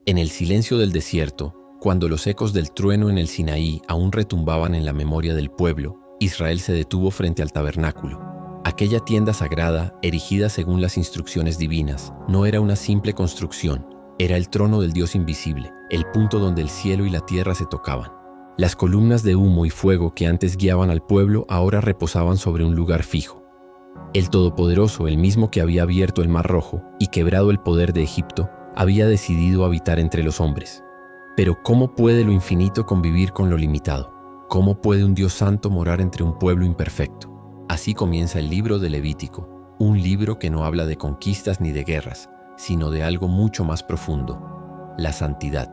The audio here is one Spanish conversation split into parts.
En el silencio del desierto, cuando los ecos del trueno en el Sinaí aún retumbaban en la memoria del pueblo, Israel se detuvo frente al tabernáculo. Aquella tienda sagrada, erigida según las instrucciones divinas, no era una simple construcción, era el trono del Dios invisible, el punto donde el cielo y la tierra se tocaban. Las columnas de humo y fuego que antes guiaban al pueblo ahora reposaban sobre un lugar fijo. El Todopoderoso, el mismo que había abierto el Mar Rojo y quebrado el poder de Egipto, había decidido habitar entre los hombres. Pero ¿cómo puede lo infinito convivir con lo limitado? ¿Cómo puede un Dios santo morar entre un pueblo imperfecto? Así comienza el libro de Levítico, un libro que no habla de conquistas ni de guerras, sino de algo mucho más profundo, la santidad.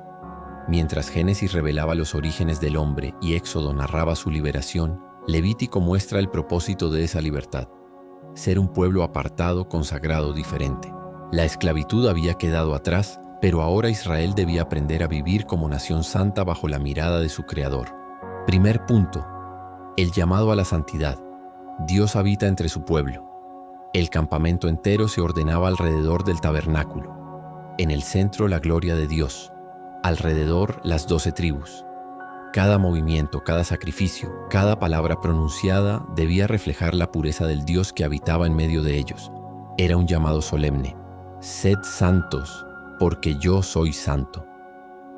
Mientras Génesis revelaba los orígenes del hombre y Éxodo narraba su liberación, Levítico muestra el propósito de esa libertad: ser un pueblo apartado, consagrado, diferente. La esclavitud había quedado atrás, pero ahora Israel debía aprender a vivir como nación santa bajo la mirada de su Creador. Primer punto: el llamado a la santidad. Dios habita entre su pueblo. El campamento entero se ordenaba alrededor del tabernáculo. En el centro, la gloria de Dios. Alrededor, las 12 tribus. Cada movimiento, cada sacrificio, cada palabra pronunciada debía reflejar la pureza del Dios que habitaba en medio de ellos. Era un llamado solemne: sed santos, porque yo soy santo.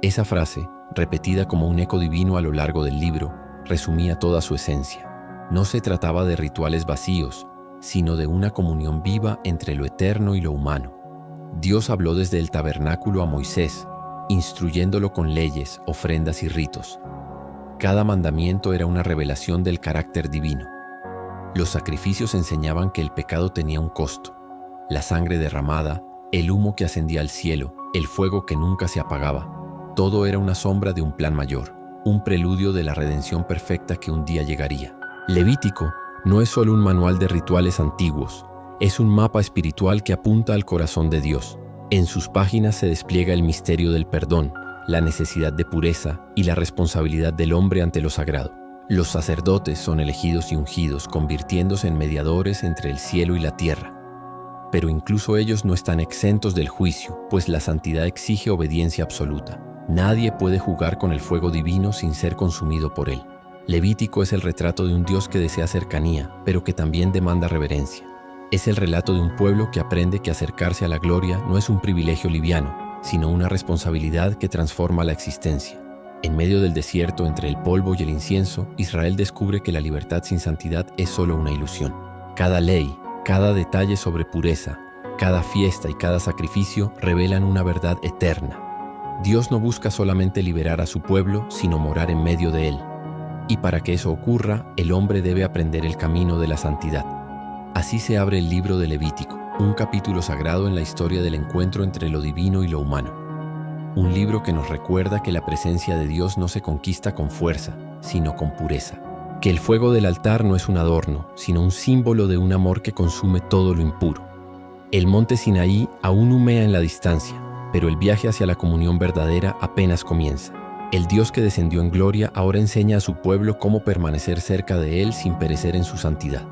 Esa frase, repetida como un eco divino a lo largo del libro, resumía toda su esencia. No se trataba de rituales vacíos, sino de una comunión viva entre lo eterno y lo humano. Dios habló desde el tabernáculo a Moisés, instruyéndolo con leyes, ofrendas y ritos. Cada mandamiento era una revelación del carácter divino. Los sacrificios enseñaban que el pecado tenía un costo: la sangre derramada, el humo que ascendía al cielo, el fuego que nunca se apagaba. Todo era una sombra de un plan mayor, un preludio de la redención perfecta que un día llegaría. Levítico no es solo un manual de rituales antiguos, es un mapa espiritual que apunta al corazón de Dios. En sus páginas se despliega el misterio del perdón, la necesidad de pureza y la responsabilidad del hombre ante lo sagrado. Los sacerdotes son elegidos y ungidos, convirtiéndose en mediadores entre el cielo y la tierra. Pero incluso ellos no están exentos del juicio, pues la santidad exige obediencia absoluta. Nadie puede jugar con el fuego divino sin ser consumido por él. Levítico es el retrato de un Dios que desea cercanía, pero que también demanda reverencia. Es el relato de un pueblo que aprende que acercarse a la gloria no es un privilegio liviano, sino una responsabilidad que transforma la existencia. En medio del desierto, entre el polvo y el incienso, Israel descubre que la libertad sin santidad es solo una ilusión. Cada ley, cada detalle sobre pureza, cada fiesta y cada sacrificio revelan una verdad eterna. Dios no busca solamente liberar a su pueblo, sino morar en medio de él. Y para que eso ocurra, el hombre debe aprender el camino de la santidad. Así se abre el libro de Levítico, un capítulo sagrado en la historia del encuentro entre lo divino y lo humano. Un libro que nos recuerda que la presencia de Dios no se conquista con fuerza, sino con pureza. Que el fuego del altar no es un adorno, sino un símbolo de un amor que consume todo lo impuro. El monte Sinaí aún humea en la distancia, pero el viaje hacia la comunión verdadera apenas comienza. El Dios que descendió en gloria ahora enseña a su pueblo cómo permanecer cerca de Él sin perecer en su santidad.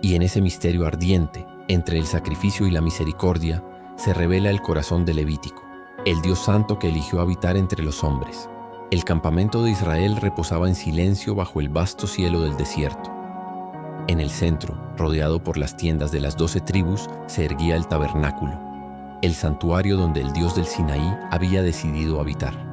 Y en ese misterio ardiente, entre el sacrificio y la misericordia, se revela el corazón de Levítico, el Dios santo que eligió habitar entre los hombres. El campamento de Israel reposaba en silencio bajo el vasto cielo del desierto. En el centro, rodeado por las tiendas de las 12 tribus, se erguía el tabernáculo, el santuario donde el Dios del Sinaí había decidido habitar.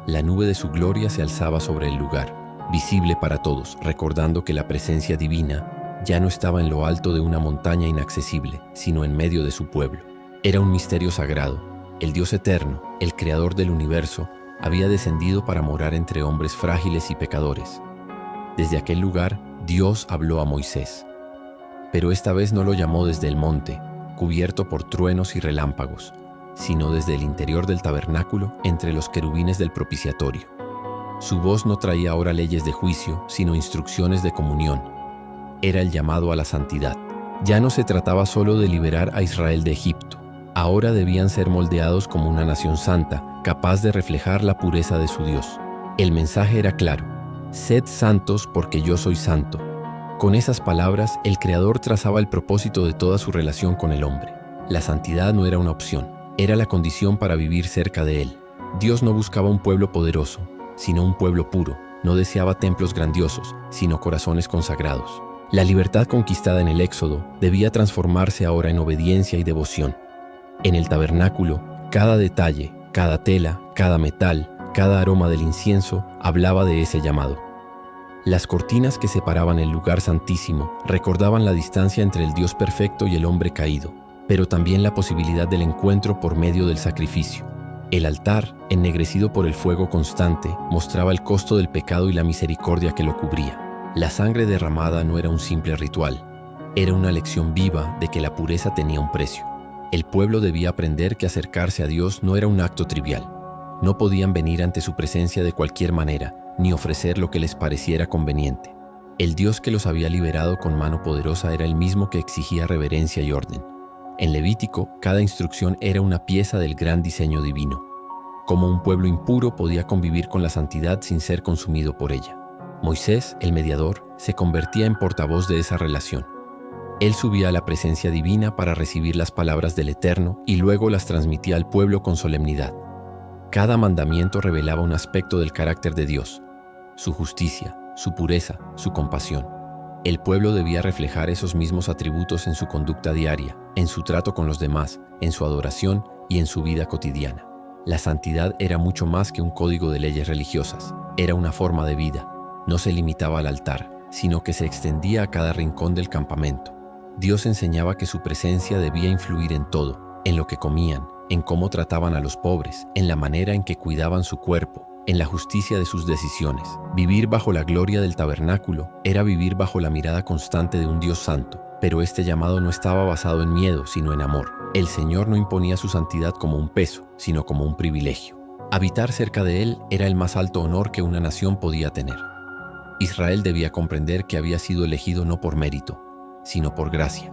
La nube de su gloria se alzaba sobre el lugar, visible para todos, recordando que la presencia divina ya no estaba en lo alto de una montaña inaccesible, sino en medio de su pueblo. Era un misterio sagrado. El Dios eterno, el creador del universo, había descendido para morar entre hombres frágiles y pecadores. Desde aquel lugar, Dios habló a Moisés. Pero esta vez no lo llamó desde el monte, cubierto por truenos y relámpagos, sino desde el interior del tabernáculo, entre los querubines del propiciatorio. Su voz no traía ahora leyes de juicio, sino instrucciones de comunión. Era el llamado a la santidad. Ya no se trataba solo de liberar a Israel de Egipto. Ahora debían ser moldeados como una nación santa, capaz de reflejar la pureza de su Dios. El mensaje era claro: sed santos porque yo soy santo. Con esas palabras, el Creador trazaba el propósito de toda su relación con el hombre. La santidad no era una opción, era la condición para vivir cerca de Él. Dios no buscaba un pueblo poderoso, sino un pueblo puro. No deseaba templos grandiosos, sino corazones consagrados. La libertad conquistada en el Éxodo debía transformarse ahora en obediencia y devoción. En el tabernáculo, cada detalle, cada tela, cada metal, cada aroma del incienso hablaba de ese llamado. Las cortinas que separaban el lugar santísimo recordaban la distancia entre el Dios perfecto y el hombre caído, pero también la posibilidad del encuentro por medio del sacrificio. El altar, ennegrecido por el fuego constante, mostraba el costo del pecado y la misericordia que lo cubría. La sangre derramada no era un simple ritual, era una lección viva de que la pureza tenía un precio. El pueblo debía aprender que acercarse a Dios no era un acto trivial. No podían venir ante su presencia de cualquier manera, ni ofrecer lo que les pareciera conveniente. El Dios que los había liberado con mano poderosa era el mismo que exigía reverencia y orden. En Levítico, cada instrucción era una pieza del gran diseño divino. Cómo un pueblo impuro podía convivir con la santidad sin ser consumido por ella. Moisés, el mediador, se convertía en portavoz de esa relación. Él subía a la presencia divina para recibir las palabras del Eterno y luego las transmitía al pueblo con solemnidad. Cada mandamiento revelaba un aspecto del carácter de Dios, su justicia, su pureza, su compasión. El pueblo debía reflejar esos mismos atributos en su conducta diaria, en su trato con los demás, en su adoración y en su vida cotidiana. La santidad era mucho más que un código de leyes religiosas, era una forma de vida. No se limitaba al altar, sino que se extendía a cada rincón del campamento. Dios enseñaba que su presencia debía influir en todo, en lo que comían, en cómo trataban a los pobres, en la manera en que cuidaban su cuerpo, en la justicia de sus decisiones. Vivir bajo la gloria del tabernáculo era vivir bajo la mirada constante de un Dios santo, pero este llamado no estaba basado en miedo, sino en amor. El Señor no imponía su santidad como un peso, sino como un privilegio. Habitar cerca de Él era el más alto honor que una nación podía tener. Israel debía comprender que había sido elegido no por mérito, sino por gracia.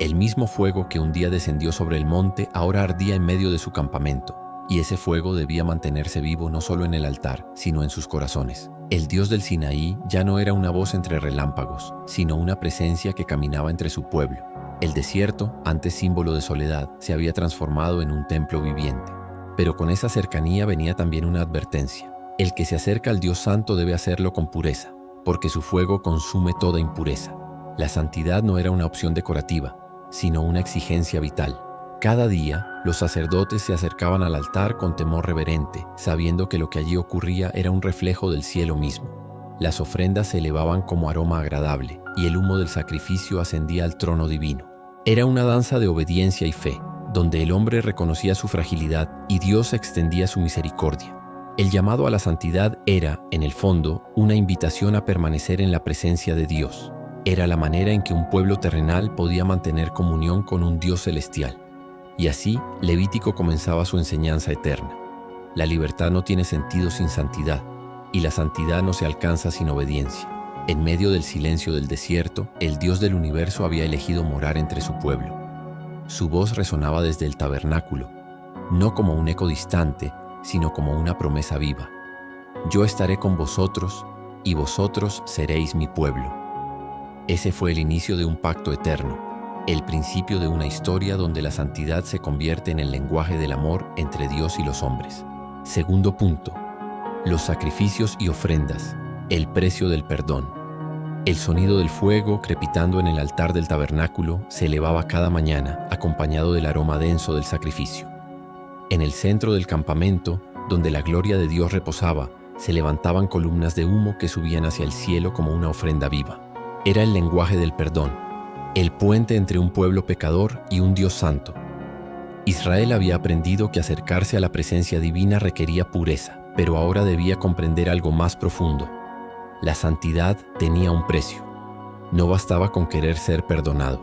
El mismo fuego que un día descendió sobre el monte ahora ardía en medio de su campamento, y ese fuego debía mantenerse vivo no solo en el altar, sino en sus corazones. El Dios del Sinaí ya no era una voz entre relámpagos, sino una presencia que caminaba entre su pueblo. El desierto, antes símbolo de soledad, se había transformado en un templo viviente. Pero con esa cercanía venía también una advertencia. El que se acerca al Dios Santo debe hacerlo con pureza, porque su fuego consume toda impureza. La santidad no era una opción decorativa, sino una exigencia vital. Cada día, los sacerdotes se acercaban al altar con temor reverente, sabiendo que lo que allí ocurría era un reflejo del cielo mismo. Las ofrendas se elevaban como aroma agradable, y el humo del sacrificio ascendía al trono divino. Era una danza de obediencia y fe, donde el hombre reconocía su fragilidad y Dios extendía su misericordia. El llamado a la santidad era, en el fondo, una invitación a permanecer en la presencia de Dios. Era la manera en que un pueblo terrenal podía mantener comunión con un Dios celestial. Y así, Levítico comenzaba su enseñanza eterna. La libertad no tiene sentido sin santidad, y la santidad no se alcanza sin obediencia. En medio del silencio del desierto, el Dios del universo había elegido morar entre su pueblo. Su voz resonaba desde el tabernáculo, no como un eco distante, sino como una promesa viva. Yo estaré con vosotros, y vosotros seréis mi pueblo. Ese fue el inicio de un pacto eterno, el principio de una historia donde la santidad se convierte en el lenguaje del amor entre Dios y los hombres. Segundo punto, los sacrificios y ofrendas, el precio del perdón. El sonido del fuego crepitando en el altar del tabernáculo se elevaba cada mañana, acompañado del aroma denso del sacrificio. En el centro del campamento, donde la gloria de Dios reposaba, se levantaban columnas de humo que subían hacia el cielo como una ofrenda viva. Era el lenguaje del perdón, el puente entre un pueblo pecador y un Dios santo. Israel había aprendido que acercarse a la presencia divina requería pureza, pero ahora debía comprender algo más profundo. La santidad tenía un precio. No bastaba con querer ser perdonado.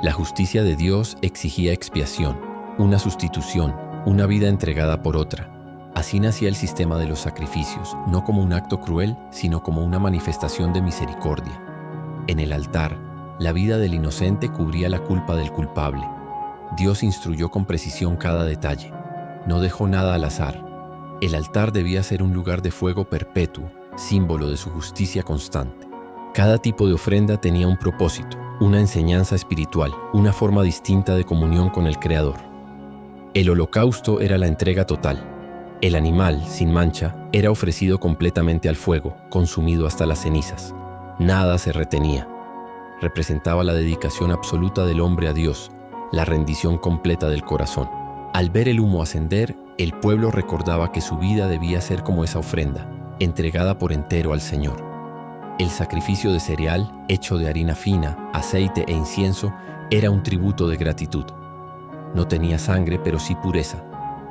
La justicia de Dios exigía expiación, una sustitución, una vida entregada por otra. Así nacía el sistema de los sacrificios, no como un acto cruel, sino como una manifestación de misericordia. En el altar, la vida del inocente cubría la culpa del culpable. Dios instruyó con precisión cada detalle. No dejó nada al azar. El altar debía ser un lugar de fuego perpetuo, símbolo de su justicia constante. Cada tipo de ofrenda tenía un propósito, una enseñanza espiritual, una forma distinta de comunión con el Creador. El holocausto era la entrega total. El animal, sin mancha, era ofrecido completamente al fuego, consumido hasta las cenizas. Nada se retenía. Representaba la dedicación absoluta del hombre a Dios, la rendición completa del corazón. Al ver el humo ascender, el pueblo recordaba que su vida debía ser como esa ofrenda, entregada por entero al Señor. El sacrificio de cereal, hecho de harina fina, aceite e incienso, era un tributo de gratitud. No tenía sangre, pero sí pureza.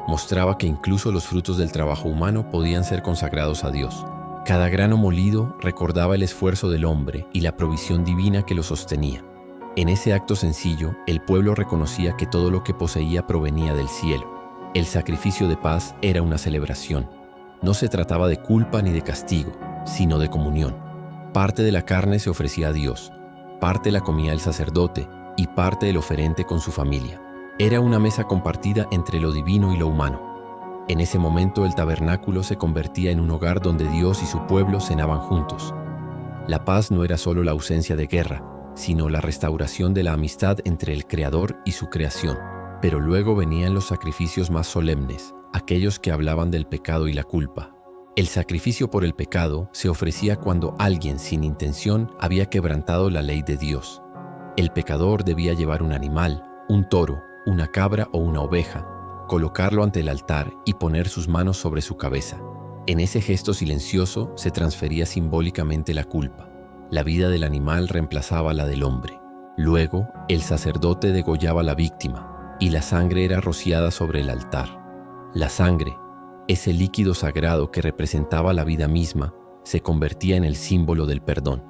Mostraba que incluso los frutos del trabajo humano podían ser consagrados a Dios. Cada grano molido recordaba el esfuerzo del hombre y la provisión divina que lo sostenía. En ese acto sencillo, el pueblo reconocía que todo lo que poseía provenía del cielo. El sacrificio de paz era una celebración. No se trataba de culpa ni de castigo, sino de comunión. Parte de la carne se ofrecía a Dios, parte la comía el sacerdote y parte el oferente con su familia. Era una mesa compartida entre lo divino y lo humano. En ese momento el tabernáculo se convertía en un hogar donde Dios y su pueblo cenaban juntos. La paz no era solo la ausencia de guerra, sino la restauración de la amistad entre el Creador y su creación. Pero luego venían los sacrificios más solemnes, aquellos que hablaban del pecado y la culpa. El sacrificio por el pecado se ofrecía cuando alguien sin intención había quebrantado la ley de Dios. El pecador debía llevar un animal, un toro, una cabra o una oveja, colocarlo ante el altar y poner sus manos sobre su cabeza. En ese gesto silencioso se transfería simbólicamente la culpa. La vida del animal reemplazaba la del hombre. Luego, el sacerdote degollaba a la víctima y la sangre era rociada sobre el altar. La sangre, ese líquido sagrado que representaba la vida misma, se convertía en el símbolo del perdón.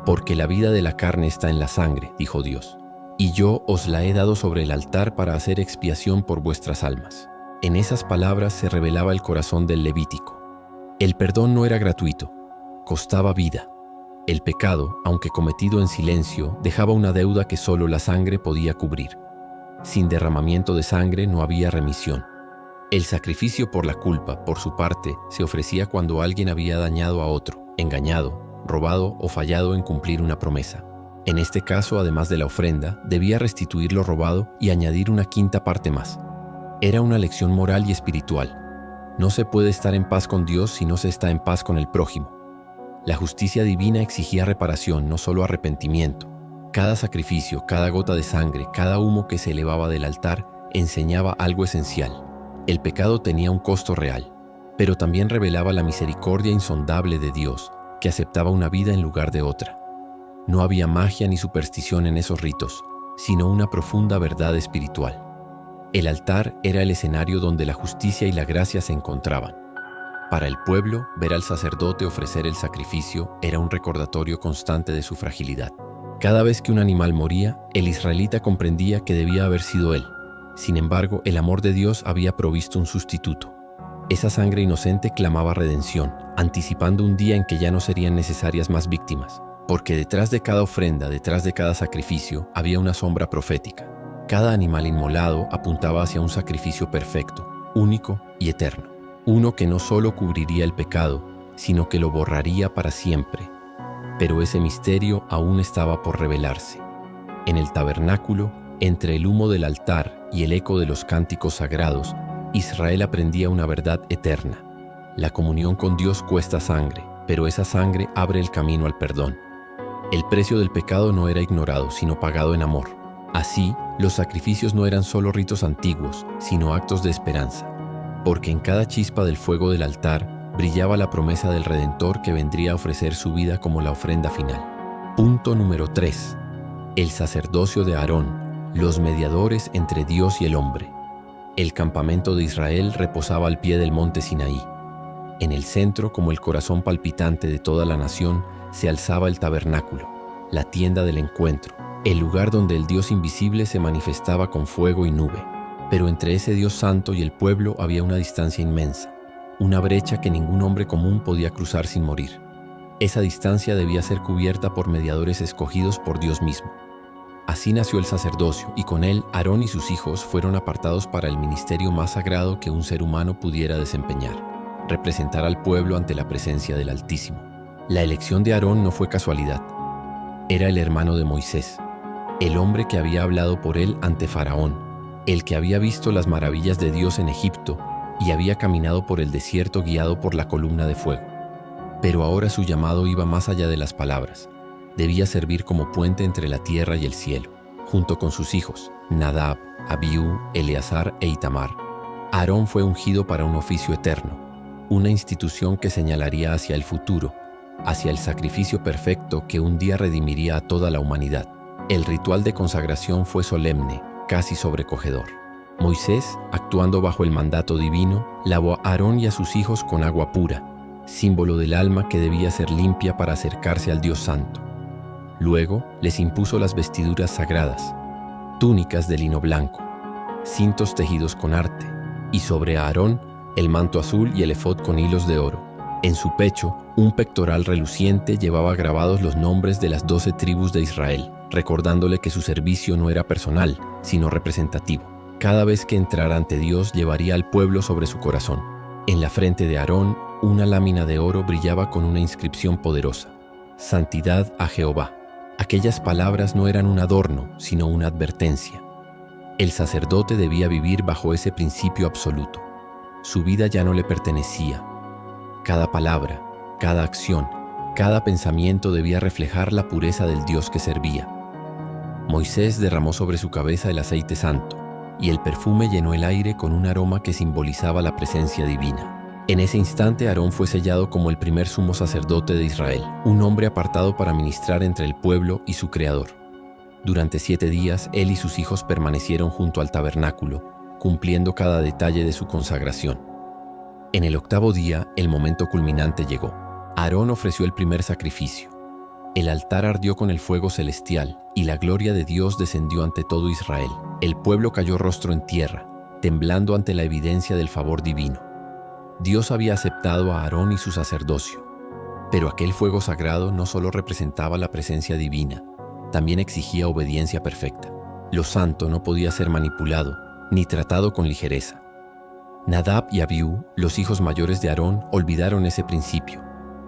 Porque la vida de la carne está en la sangre, dijo Dios, y yo os la he dado sobre el altar para hacer expiación por vuestras almas. En esas palabras se revelaba el corazón del Levítico. El perdón no era gratuito, costaba vida. El pecado, aunque cometido en silencio, dejaba una deuda que solo la sangre podía cubrir. Sin derramamiento de sangre no había remisión. El sacrificio por la culpa, por su parte, se ofrecía cuando alguien había dañado a otro, engañado, robado o fallado en cumplir una promesa. En este caso, además de la ofrenda, debía restituir lo robado y añadir una quinta parte más. Era una lección moral y espiritual. No se puede estar en paz con Dios si no se está en paz con el prójimo. La justicia divina exigía reparación, no solo arrepentimiento. Cada sacrificio, cada gota de sangre, cada humo que se elevaba del altar enseñaba algo esencial. El pecado tenía un costo real, pero también revelaba la misericordia insondable de Dios, que aceptaba una vida en lugar de otra. No había magia ni superstición en esos ritos, sino una profunda verdad espiritual. El altar era el escenario donde la justicia y la gracia se encontraban. Para el pueblo, ver al sacerdote ofrecer el sacrificio era un recordatorio constante de su fragilidad. Cada vez que un animal moría, el israelita comprendía que debía haber sido él. Sin embargo, el amor de Dios había provisto un sustituto. Esa sangre inocente clamaba redención, anticipando un día en que ya no serían necesarias más víctimas. Porque detrás de cada ofrenda, detrás de cada sacrificio, había una sombra profética. Cada animal inmolado apuntaba hacia un sacrificio perfecto, único y eterno. Uno que no solo cubriría el pecado, sino que lo borraría para siempre. Pero ese misterio aún estaba por revelarse. En el tabernáculo, entre el humo del altar y el eco de los cánticos sagrados, Israel aprendía una verdad eterna. La comunión con Dios cuesta sangre, pero esa sangre abre el camino al perdón. El precio del pecado no era ignorado, sino pagado en amor. Así, los sacrificios no eran solo ritos antiguos, sino actos de esperanza. Porque en cada chispa del fuego del altar brillaba la promesa del Redentor que vendría a ofrecer su vida como la ofrenda final. Punto número 3. El sacerdocio de Aarón, los mediadores entre Dios y el hombre. El campamento de Israel reposaba al pie del monte Sinaí. En el centro, como el corazón palpitante de toda la nación, se alzaba el tabernáculo, la tienda del encuentro, el lugar donde el Dios invisible se manifestaba con fuego y nube. Pero entre ese Dios santo y el pueblo había una distancia inmensa, una brecha que ningún hombre común podía cruzar sin morir. Esa distancia debía ser cubierta por mediadores escogidos por Dios mismo. Así nació el sacerdocio, y con él Aarón y sus hijos fueron apartados para el ministerio más sagrado que un ser humano pudiera desempeñar: representar al pueblo ante la presencia del Altísimo. La elección de Aarón no fue casualidad. Era el hermano de Moisés, el hombre que había hablado por él ante Faraón, el que había visto las maravillas de Dios en Egipto y había caminado por el desierto guiado por la columna de fuego. Pero ahora su llamado iba más allá de las palabras. Debía servir como puente entre la tierra y el cielo, junto con sus hijos, Nadab, Abiú, Eleazar e Itamar. Aarón fue ungido para un oficio eterno, una institución que señalaría hacia el futuro, hacia el sacrificio perfecto que un día redimiría a toda la humanidad. El ritual de consagración fue solemne, casi sobrecogedor. Moisés, actuando bajo el mandato divino, lavó a Aarón y a sus hijos con agua pura, símbolo del alma que debía ser limpia para acercarse al Dios Santo. Luego les impuso las vestiduras sagradas, túnicas de lino blanco, cintos tejidos con arte, y sobre Aarón el manto azul y el efod con hilos de oro. En su pecho, un pectoral reluciente llevaba grabados los nombres de las 12 tribus de Israel, recordándole que su servicio no era personal, sino representativo. Cada vez que entrara ante Dios, llevaría al pueblo sobre su corazón. En la frente de Aarón, una lámina de oro brillaba con una inscripción poderosa: Santidad a Jehová. Aquellas palabras no eran un adorno, sino una advertencia. El sacerdote debía vivir bajo ese principio absoluto. Su vida ya no le pertenecía. Cada palabra, cada acción, cada pensamiento debía reflejar la pureza del Dios que servía. Moisés derramó sobre su cabeza el aceite santo, y el perfume llenó el aire con un aroma que simbolizaba la presencia divina. En ese instante Aarón fue sellado como el primer sumo sacerdote de Israel, un hombre apartado para ministrar entre el pueblo y su Creador. Durante 7 días, él y sus hijos permanecieron junto al tabernáculo, cumpliendo cada detalle de su consagración. En el 8º día, el momento culminante llegó. Aarón ofreció el primer sacrificio. El altar ardió con el fuego celestial, y la gloria de Dios descendió ante todo Israel. El pueblo cayó rostro en tierra, temblando ante la evidencia del favor divino. Dios había aceptado a Aarón y su sacerdocio, pero aquel fuego sagrado no solo representaba la presencia divina, también exigía obediencia perfecta. Lo santo no podía ser manipulado, ni tratado con ligereza. Nadab y Abiú, los hijos mayores de Aarón, olvidaron ese principio.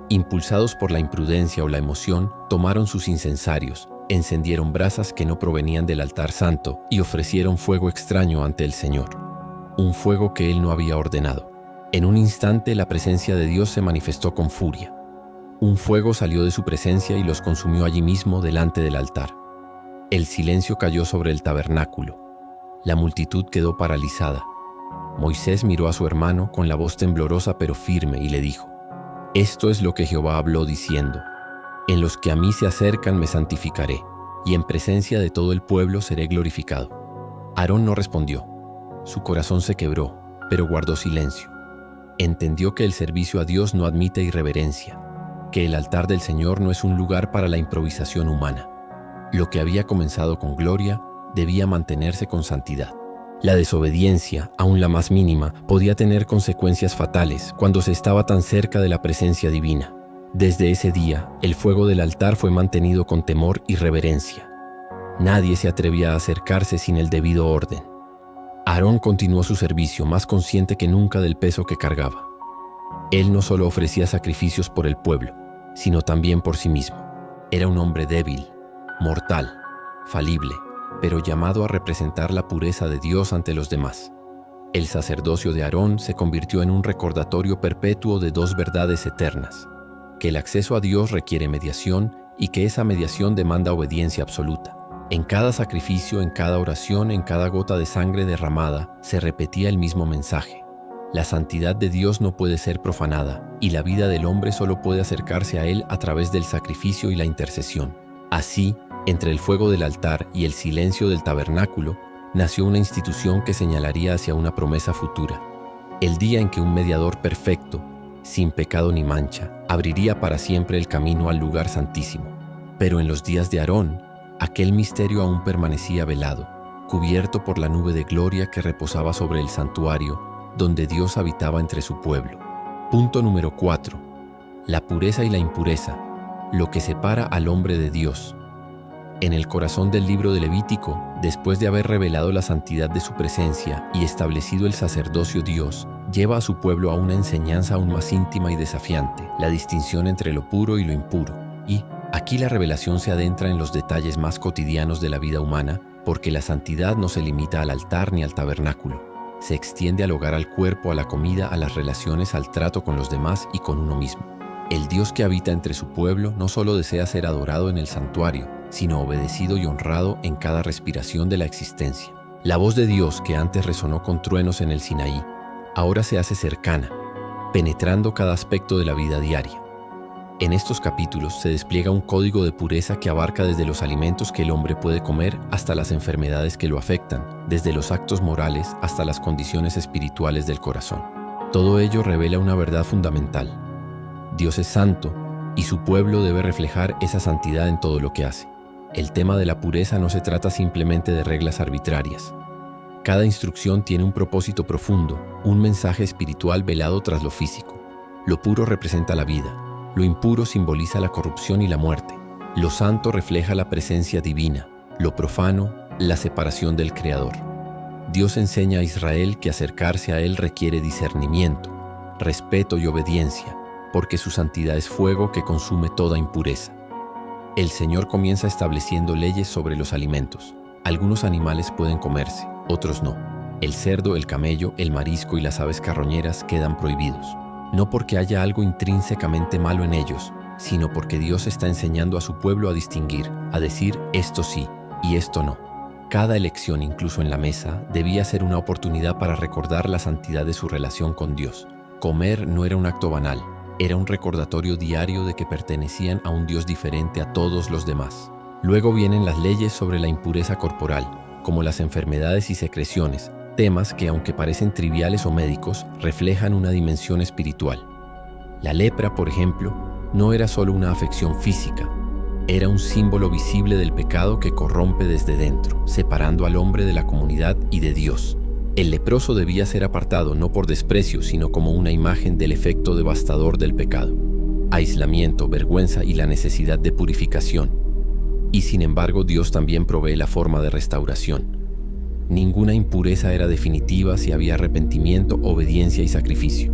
Impulsados por la imprudencia o la emoción, tomaron sus incensarios, encendieron brasas que no provenían del altar santo y ofrecieron fuego extraño ante el Señor, un fuego que Él no había ordenado. En un instante la presencia de Dios se manifestó con furia. Un fuego salió de su presencia y los consumió allí mismo delante del altar. El silencio cayó sobre el tabernáculo. La multitud quedó paralizada. Moisés miró a su hermano con la voz temblorosa pero firme y le dijo: «Esto es lo que Jehová habló diciendo: En los que a mí se acercan me santificaré, y en presencia de todo el pueblo seré glorificado». Aarón no respondió. Su corazón se quebró, pero guardó silencio. Entendió que el servicio a Dios no admite irreverencia, que el altar del Señor no es un lugar para la improvisación humana. Lo que había comenzado con gloria debía mantenerse con santidad. La desobediencia, aun la más mínima, podía tener consecuencias fatales cuando se estaba tan cerca de la presencia divina. Desde ese día, el fuego del altar fue mantenido con temor y reverencia. Nadie se atrevía a acercarse sin el debido orden. Aarón continuó su servicio más consciente que nunca del peso que cargaba. Él no solo ofrecía sacrificios por el pueblo, sino también por sí mismo. Era un hombre débil, mortal, falible, pero llamado a representar la pureza de Dios ante los demás. El sacerdocio de Aarón se convirtió en un recordatorio perpetuo de 2 verdades eternas: que el acceso a Dios requiere mediación y que esa mediación demanda obediencia absoluta. En cada sacrificio, en cada oración, en cada gota de sangre derramada, se repetía el mismo mensaje: la santidad de Dios no puede ser profanada, y la vida del hombre solo puede acercarse a Él a través del sacrificio y la intercesión. Así, entre el fuego del altar y el silencio del tabernáculo, nació una institución que señalaría hacia una promesa futura: el día en que un mediador perfecto, sin pecado ni mancha, abriría para siempre el camino al lugar santísimo. Pero en los días de Aarón, aquel misterio aún permanecía velado, cubierto por la nube de gloria que reposaba sobre el santuario, donde Dios habitaba entre su pueblo. Punto número 4. La pureza y la impureza, lo que separa al hombre de Dios. En el corazón del libro de Levítico, después de haber revelado la santidad de su presencia y establecido el sacerdocio, Dios lleva a su pueblo a una enseñanza aún más íntima y desafiante: la distinción entre lo puro y lo impuro. Y aquí la revelación se adentra en los detalles más cotidianos de la vida humana, porque la santidad no se limita al altar ni al tabernáculo. se extiende al hogar, al cuerpo, a la comida, a las relaciones, al trato con los demás y con uno mismo. El Dios que habita entre su pueblo no solo desea ser adorado en el santuario, sino obedecido y honrado en cada respiración de la existencia. La voz de Dios, que antes resonó con truenos en el Sinaí, ahora se hace cercana, penetrando cada aspecto de la vida diaria. En estos capítulos se despliega un código de pureza que abarca desde los alimentos que el hombre puede comer hasta las enfermedades que lo afectan, desde los actos morales hasta las condiciones espirituales del corazón. Todo ello revela una verdad fundamental. Dios es santo y su pueblo debe reflejar esa santidad en todo lo que hace. El tema de la pureza no se trata simplemente de reglas arbitrarias. Cada instrucción tiene un propósito profundo, un mensaje espiritual velado tras lo físico. Lo puro representa la vida. Lo impuro simboliza la corrupción y la muerte. Lo santo refleja la presencia divina. Lo profano, la separación del Creador. Dios enseña a Israel que acercarse a Él requiere discernimiento, respeto y obediencia, porque su santidad es fuego que consume toda impureza. El Señor comienza estableciendo leyes sobre los alimentos. Algunos animales pueden comerse, otros no. El cerdo, el camello, el marisco y las aves carroñeras quedan prohibidos. No porque haya algo intrínsecamente malo en ellos, sino porque Dios está enseñando a su pueblo a distinguir, a decir esto sí y esto no. Cada elección, incluso en la mesa, debía ser una oportunidad para recordar la santidad de su relación con Dios. Comer no era un acto banal, era un recordatorio diario de que pertenecían a un Dios diferente a todos los demás. Luego vienen las leyes sobre la impureza corporal, como las enfermedades y secreciones, temas que, aunque parecen triviales o médicos, reflejan una dimensión espiritual. La lepra, por ejemplo, no era solo una afección física, era un símbolo visible del pecado que corrompe desde dentro, separando al hombre de la comunidad y de Dios. El leproso debía ser apartado no por desprecio, sino como una imagen del efecto devastador del pecado. Aislamiento, vergüenza y la necesidad de purificación. Y sin embargo, Dios también provee la forma de restauración. Ninguna impureza era definitiva si había arrepentimiento, obediencia y sacrificio.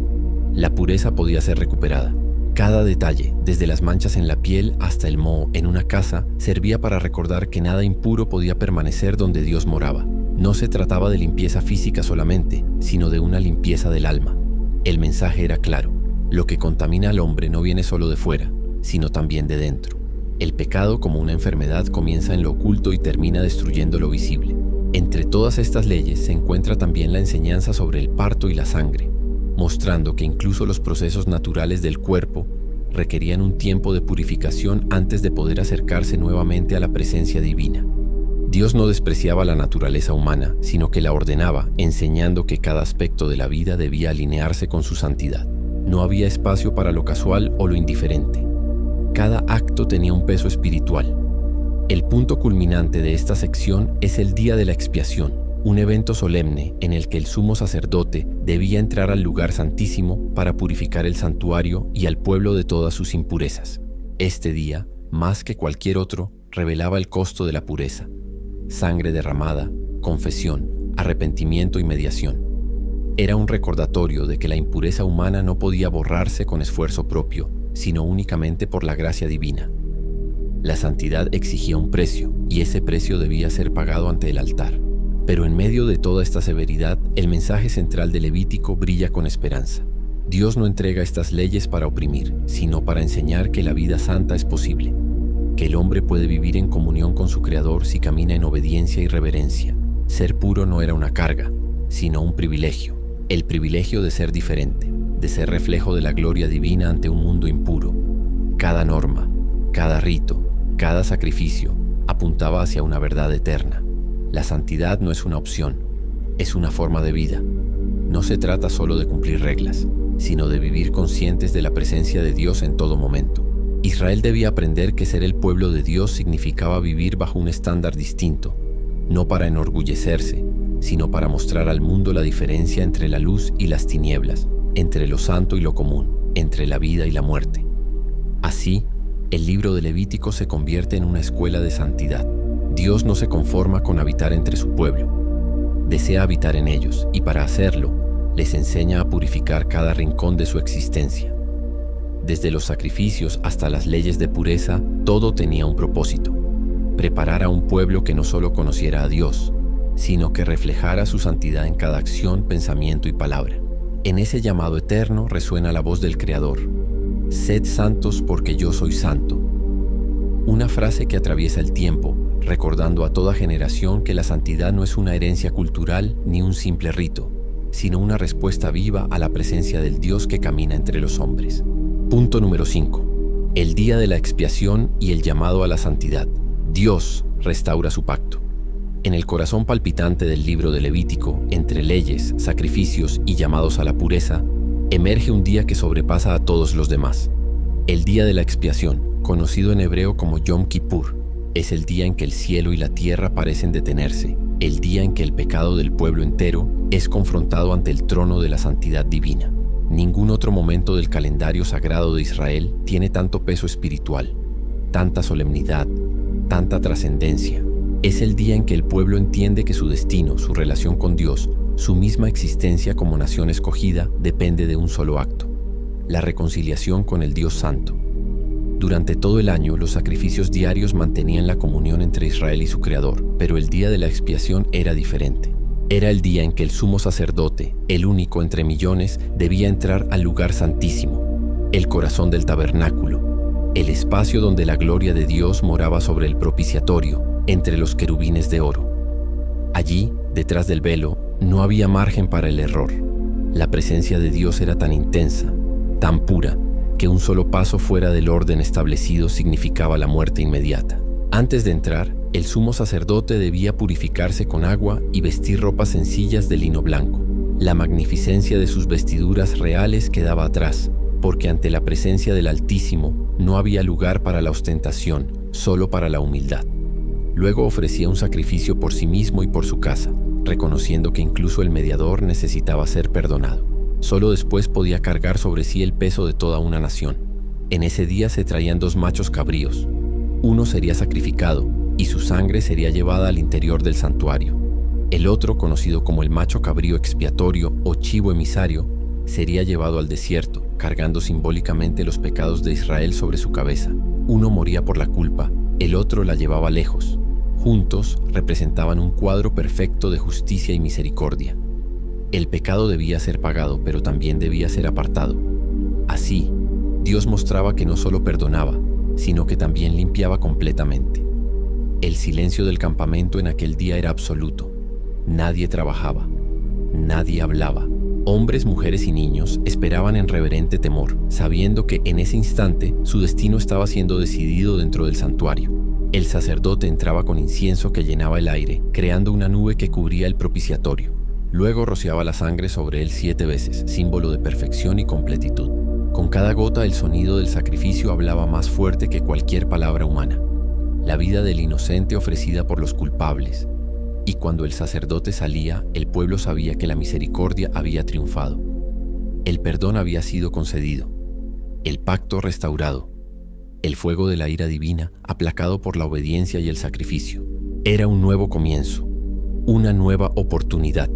La pureza podía ser recuperada. Cada detalle, desde las manchas en la piel hasta el moho en una casa, servía para recordar que nada impuro podía permanecer donde Dios moraba. No se trataba de limpieza física solamente, sino de una limpieza del alma. El mensaje era claro: lo que contamina al hombre no viene solo de fuera, sino también de dentro. El pecado, como una enfermedad, comienza en lo oculto y termina destruyendo lo visible. Entre todas estas leyes se encuentra también la enseñanza sobre el parto y la sangre, mostrando que incluso los procesos naturales del cuerpo requerían un tiempo de purificación antes de poder acercarse nuevamente a la presencia divina. Dios no despreciaba la naturaleza humana, sino que la ordenaba, enseñando que cada aspecto de la vida debía alinearse con su santidad. No había espacio para lo casual o lo indiferente. Cada acto tenía un peso espiritual. El punto culminante de esta sección es el Día de la Expiación, un evento solemne en el que el sumo sacerdote debía entrar al lugar santísimo para purificar el santuario y al pueblo de todas sus impurezas. Este día, más que cualquier otro, revelaba el costo de la pureza: sangre derramada, confesión, arrepentimiento y mediación. Era un recordatorio de que la impureza humana no podía borrarse con esfuerzo propio, sino únicamente por la gracia divina. La santidad exigía un precio, y ese precio debía ser pagado ante el altar. Pero en medio de toda esta severidad, el mensaje central de Levítico brilla con esperanza. Dios no entrega estas leyes para oprimir, sino para enseñar que la vida santa es posible, que el hombre puede vivir en comunión con su Creador si camina en obediencia y reverencia. Ser puro no era una carga, sino un privilegio, el privilegio de ser diferente, de ser reflejo de la gloria divina ante un mundo impuro. Cada norma, cada rito, cada sacrificio apuntaba hacia una verdad eterna. La santidad no es una opción, es una forma de vida. No se trata solo de cumplir reglas, sino de vivir conscientes de la presencia de Dios en todo momento. Israel debía aprender que ser el pueblo de Dios significaba vivir bajo un estándar distinto, no para enorgullecerse, sino para mostrar al mundo la diferencia entre la luz y las tinieblas, entre lo santo y lo común, entre la vida y la muerte. Así, el libro de Levítico se convierte en una escuela de santidad. Dios no se conforma con habitar entre su pueblo. Desea habitar en ellos y para hacerlo, les enseña a purificar cada rincón de su existencia. Desde los sacrificios hasta las leyes de pureza, todo tenía un propósito: preparar a un pueblo que no solo conociera a Dios, sino que reflejara su santidad en cada acción, pensamiento y palabra. En ese llamado eterno resuena la voz del Creador: «Sed santos porque yo soy santo». Una frase que atraviesa el tiempo, recordando a toda generación que la santidad no es una herencia cultural ni un simple rito, sino una respuesta viva a la presencia del Dios que camina entre los hombres. Punto número 5. El día de la expiación y el llamado a la santidad. Dios restaura su pacto. En el corazón palpitante del libro de Levítico, entre leyes, sacrificios y llamados a la pureza, emerge un día que sobrepasa a todos los demás. El día de la expiación, conocido en hebreo como Yom Kippur, es el día en que el cielo y la tierra parecen detenerse, el día en que el pecado del pueblo entero es confrontado ante el trono de la santidad divina. Ningún otro momento del calendario sagrado de Israel tiene tanto peso espiritual, tanta solemnidad, tanta trascendencia. Es el día en que el pueblo entiende que su destino, su relación con Dios, su misma existencia como nación escogida depende de un solo acto: la reconciliación con el Dios Santo. Durante todo el año, los sacrificios diarios mantenían la comunión entre Israel y su Creador, pero el día de la expiación era diferente. Era el día en que el sumo sacerdote, el único entre millones, debía entrar al lugar santísimo, el corazón del tabernáculo, el espacio donde la gloria de Dios moraba sobre el propiciatorio, entre los querubines de oro. Allí, detrás del velo, no había margen para el error. La presencia de Dios era tan intensa, tan pura, que un solo paso fuera del orden establecido significaba la muerte inmediata. Antes de entrar, el sumo sacerdote debía purificarse con agua y vestir ropas sencillas de lino blanco. La magnificencia de sus vestiduras reales quedaba atrás, porque ante la presencia del Altísimo no había lugar para la ostentación, solo para la humildad. Luego ofrecía un sacrificio por sí mismo y por su casa, reconociendo que incluso el mediador necesitaba ser perdonado. Solo después podía cargar sobre sí el peso de toda una nación. En ese día se traían 2 machos cabríos. Uno sería sacrificado y su sangre sería llevada al interior del santuario. El otro, conocido como el macho cabrío expiatorio o chivo emisario, sería llevado al desierto, cargando simbólicamente los pecados de Israel sobre su cabeza. Uno moría por la culpa, el otro la llevaba lejos. Juntos representaban un cuadro perfecto de justicia y misericordia. El pecado debía ser pagado, pero también debía ser apartado. Así, Dios mostraba que no solo perdonaba, sino que también limpiaba completamente. El silencio del campamento en aquel día era absoluto. Nadie trabajaba, nadie hablaba. Hombres, mujeres y niños esperaban en reverente temor, sabiendo que en ese instante su destino estaba siendo decidido dentro del santuario. El sacerdote entraba con incienso que llenaba el aire, creando una nube que cubría el propiciatorio. Luego rociaba la sangre sobre él 7 veces, símbolo de perfección y completitud. Con cada gota el sonido del sacrificio hablaba más fuerte que cualquier palabra humana. La vida del inocente ofrecida por los culpables. Y cuando el sacerdote salía, el pueblo sabía que la misericordia había triunfado. El perdón había sido concedido. El pacto restaurado. El fuego de la ira divina aplacado por la obediencia y el sacrificio. Era un nuevo comienzo. Una nueva oportunidad.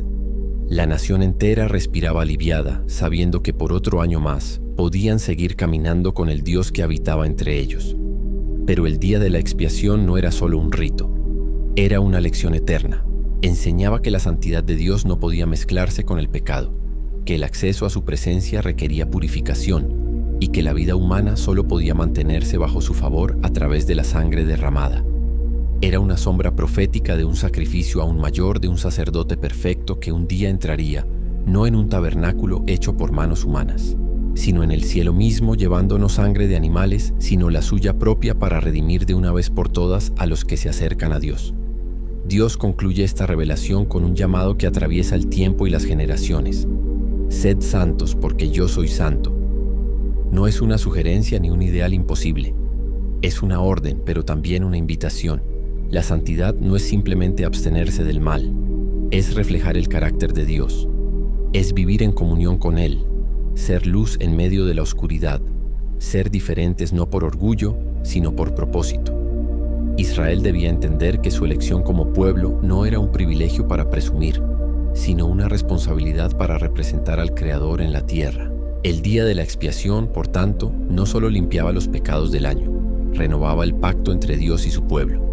La nación entera respiraba aliviada, sabiendo que por otro año más podían seguir caminando con el Dios que habitaba entre ellos. Pero el día de la expiación no era solo un rito, era una lección eterna. Enseñaba que la santidad de Dios no podía mezclarse con el pecado, que el acceso a su presencia requería purificación y que la vida humana solo podía mantenerse bajo su favor a través de la sangre derramada. Era una sombra profética de un sacrificio aún mayor de un sacerdote perfecto que un día entraría, no en un tabernáculo hecho por manos humanas, sino en el cielo mismo, llevando no sangre de animales, sino la suya propia para redimir de una vez por todas a los que se acercan a Dios. Dios concluye esta revelación con un llamado que atraviesa el tiempo y las generaciones. Sed santos porque yo soy santo. No es una sugerencia ni un ideal imposible. Es una orden, pero también una invitación. La santidad no es simplemente abstenerse del mal, es reflejar el carácter de Dios, es vivir en comunión con Él, ser luz en medio de la oscuridad, ser diferentes no por orgullo, sino por propósito. Israel debía entender que su elección como pueblo no era un privilegio para presumir, sino una responsabilidad para representar al Creador en la tierra. El día de la expiación, por tanto, no solo limpiaba los pecados del año, renovaba el pacto entre Dios y su pueblo.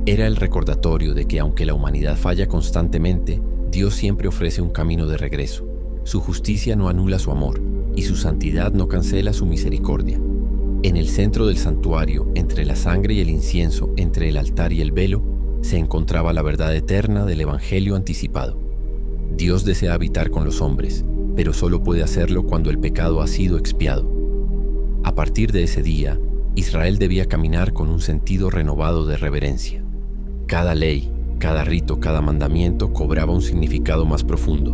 Era el recordatorio de que aunque la humanidad falla constantemente, Dios siempre ofrece un camino de regreso. Su justicia no anula su amor, y su santidad no cancela su misericordia. En el centro del santuario, entre la sangre y el incienso, entre el altar y el velo, se encontraba la verdad eterna del Evangelio anticipado. Dios desea habitar con los hombres, pero solo puede hacerlo cuando el pecado ha sido expiado. A partir de ese día, Israel debía caminar con un sentido renovado de reverencia. Cada ley, cada rito, cada mandamiento cobraba un significado más profundo.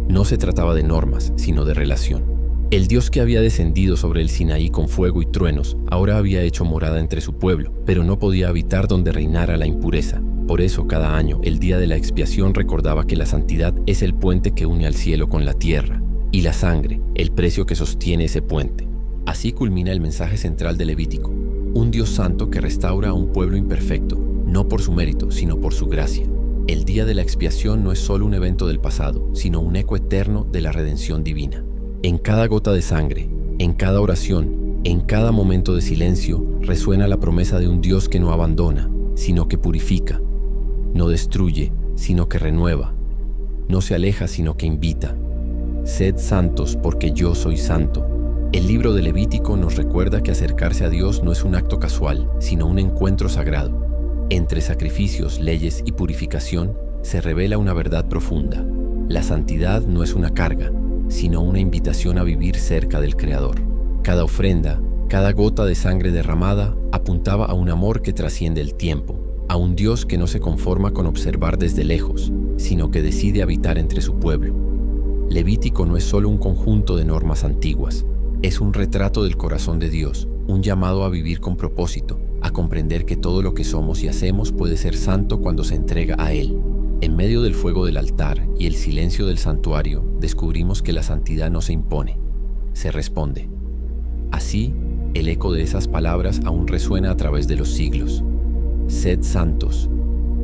No se trataba de normas, sino de relación. El Dios que había descendido sobre el Sinaí con fuego y truenos, ahora había hecho morada entre su pueblo, pero no podía habitar donde reinara la impureza. Por eso, cada año, el día de la expiación recordaba que la santidad es el puente que une al cielo con la tierra, y la sangre, el precio que sostiene ese puente. Así culmina el mensaje central de Levítico: un Dios santo que restaura a un pueblo imperfecto, no por su mérito, sino por su gracia. El día de la expiación no es solo un evento del pasado, sino un eco eterno de la redención divina. En cada gota de sangre, en cada oración, en cada momento de silencio, resuena la promesa de un Dios que no abandona, sino que purifica, no destruye, sino que renueva, no se aleja, sino que invita. Sed santos, porque yo soy santo. El libro de Levítico nos recuerda que acercarse a Dios no es un acto casual, sino un encuentro sagrado. Entre sacrificios, leyes y purificación se revela una verdad profunda. La santidad no es una carga, sino una invitación a vivir cerca del Creador. Cada ofrenda, cada gota de sangre derramada apuntaba a un amor que trasciende el tiempo, a un Dios que no se conforma con observar desde lejos, sino que decide habitar entre su pueblo. Levítico no es solo un conjunto de normas antiguas, es un retrato del corazón de Dios, un llamado a vivir con propósito, a comprender que todo lo que somos y hacemos puede ser santo cuando se entrega a Él. En medio del fuego del altar y el silencio del santuario, descubrimos que la santidad no se impone, se responde. Así, el eco de esas palabras aún resuena a través de los siglos. Sed santos,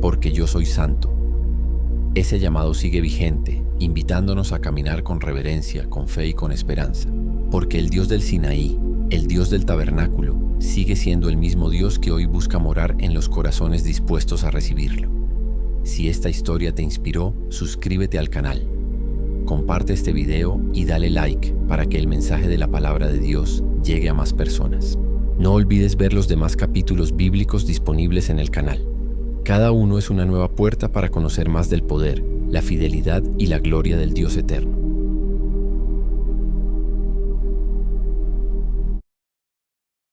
porque yo soy santo. Ese llamado sigue vigente, invitándonos a caminar con reverencia, con fe y con esperanza. Porque el Dios del Sinaí, el Dios del tabernáculo, sigue siendo el mismo Dios que hoy busca morar en los corazones dispuestos a recibirlo. Si esta historia te inspiró, suscríbete al canal. Comparte este video y dale like para que el mensaje de la palabra de Dios llegue a más personas. No olvides ver los demás capítulos bíblicos disponibles en el canal. Cada uno es una nueva puerta para conocer más del poder, la fidelidad y la gloria del Dios eterno.